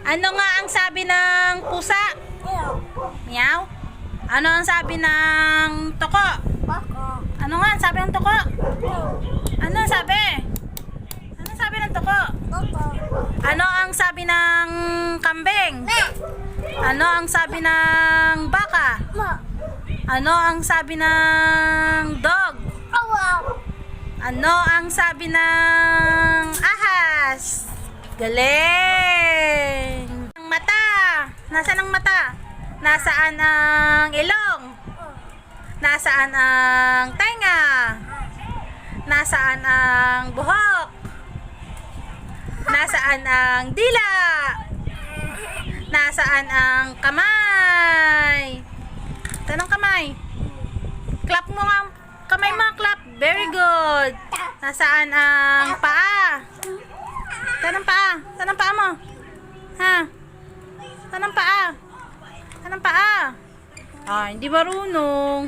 Ano nga ang sabi ng pusa? Meow. Ano ang sabi ng toko? Ano nga ang sabi ng toko? Ano ang sabi? Ano ang sabi ng toko? Ano ang sabi ng kambing? Ano ang sabi ng baka? Ano ang sabi ng dog? Ano ang sabi ng ahas? Galing! Ang mata. Nasaan ang mata? Nasaan ang ilong? Nasaan ang tenga? Nasaan ang buhok? Nasaan ang dila? Nasaan ang kamay? Tanong kamay. Clap mo nga. Kamay mo, clap. Very good. Nasaan ang paa? Saan ang paa? Saan ang paa mo? Ha? Saan ang paa? Saan ang paa? Ah, hindi marunong.